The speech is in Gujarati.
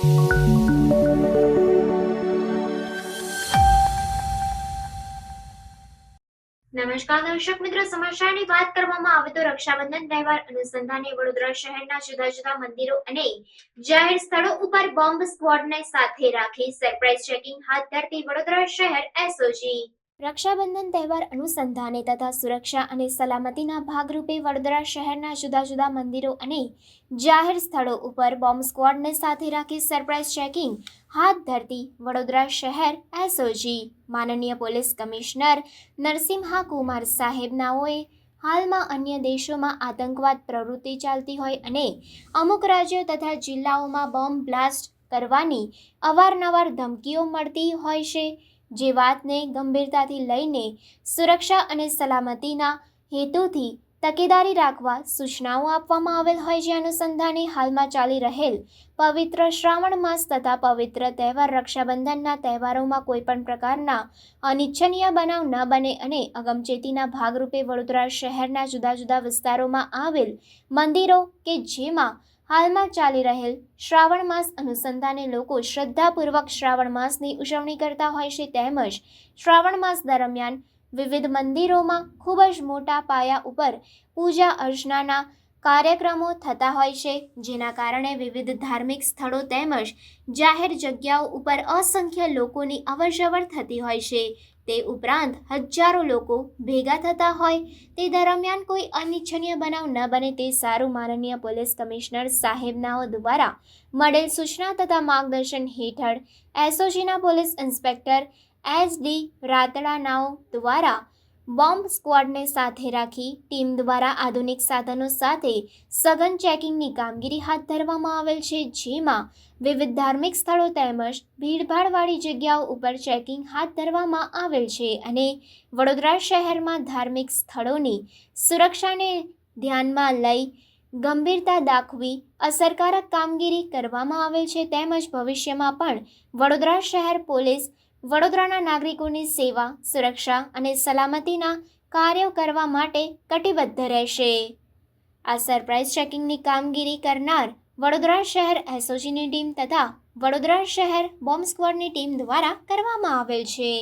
નમસ્કાર દર્શક મિત્રો, સમાચારની વાત કરવામાં આવે તો રક્ષાબંધન તહેવાર અનુસંધાને વડોદરા શહેરના જુદા જુદા મંદિરો અને જાહેર સ્થળો ઉપર બોમ્બ સ્ક્વોડને સાથે રાખી સરપ્રાઇઝ ચેકિંગ હાથ ધરતી વડોદરા શહેર એસઓજી। રક્ષાબંધન તહેવાર અનુસંધાને તથા સુરક્ષા અને સલામતીના ભાગરૂપે વડોદરા શહેરના જુદા જુદા મંદિરો અને જાહેર સ્થળો ઉપર બોમ્બ સ્ક્વોડને સાથે રાખી સરપ્રાઇઝ ચેકિંગ હાથ ધરતી વડોદરા શહેર એસઓજી। માનનીય પોલીસ કમિશનર નરસિમ્હા કુમાર સાહેબનાઓએ હાલમાં અન્ય દેશોમાં આતંકવાદ પ્રવૃત્તિ ચાલતી હોય અને અમુક રાજ્યો તથા જિલ્લાઓમાં બોમ્બ બ્લાસ્ટ કરવાની અવારનવાર ધમકીઓ મળતી હોય છે, જે વાતને ગંભીરતાથી લઈને સુરક્ષા અને સલામતીના હેતુથી તકેદારી રાખવા સૂચનાઓ આપવામાં આવેલ હોય, જે અનુસંધાને હાલમાં ચાલી રહેલ પવિત્ર શ્રાવણ માસ તથા પવિત્ર તહેવાર રક્ષાબંધનના તહેવારોમાં કોઈપણ પ્રકારના અનિચ્છનીય બનાવ ન બને અને અગમચેતીના ભાગરૂપે વડોદરા શહેરના જુદા જુદા વિસ્તારોમાં આવેલ મંદિરો કે જેમાં હાલમાં ચાલી રહેલ શ્રાવણ માસ અનુસંધાને લોકો શ્રદ્ધાપૂર્વક શ્રાવણ માસની ઉજવણી કરતા હોય છે, તેમજ શ્રાવણ માસ દરમિયાન વિવિધ મંદિરોમાં ખૂબ જ મોટા પાયા ઉપર પૂજા અર્ચનાના કાર્યક્રમો થતા હોય છે, જેના કારણે વિવિધ ધાર્મિક સ્થળો તેમજ જાહેર જગ્યાઓ ઉપર અસંખ્ય લોકોની અવરજવર થતી હોય છે। તે ઉપરાંત હજારો લોકો ભેગા થતા હોય તે દરમિયાન કોઈ અનિચ્છનીય બનાવ ન બને તે સારું માનનીય પોલીસ કમિશનર સાહેબનાઓ દ્વારા મળેલ સૂચના તથા માર્ગદર્શન હેઠળ એસઓજીના પોલીસ ઇન્સ્પેક્ટર એસ.ડી. રાતડાનાઓ દ્વારા બોમ્બ સ્ક્વોડને સાથે રાખી ટીમ દ્વારા આધુનિક સાધનો સાથે સઘન ચેકિંગની કામગીરી હાથ ધરવામાં આવેલ છે, જેમાં વિવિધ ધાર્મિક સ્થળો તેમજ ભીડભાડવાળી જગ્યાઓ ઉપર ચેકિંગ હાથ ધરવામાં આવેલ છે અને વડોદરા શહેરમાં ધાર્મિક સ્થળોની સુરક્ષાને ધ્યાનમાં લઈ ગંભીરતા દાખવી અસરકારક કામગીરી કરવામાં આવેલ છે, તેમજ ભવિષ્યમાં પણ વડોદરા શહેર પોલીસ વડોદરાના નાગરિકોની સેવા, સુરક્ષા અને સલામતીના કાર્યો કરવા માટે કટિબદ્ધ રહેશે। આ સરપ્રાઇઝ ચેકિંગની કામગીરી કરનાર વડોદરા શહેર એસઓજીની ટીમ તથા વડોદરા શહેર બોમ્બ સ્ક્વોડની ટીમ દ્વારા કરવામાં આવેલ છે।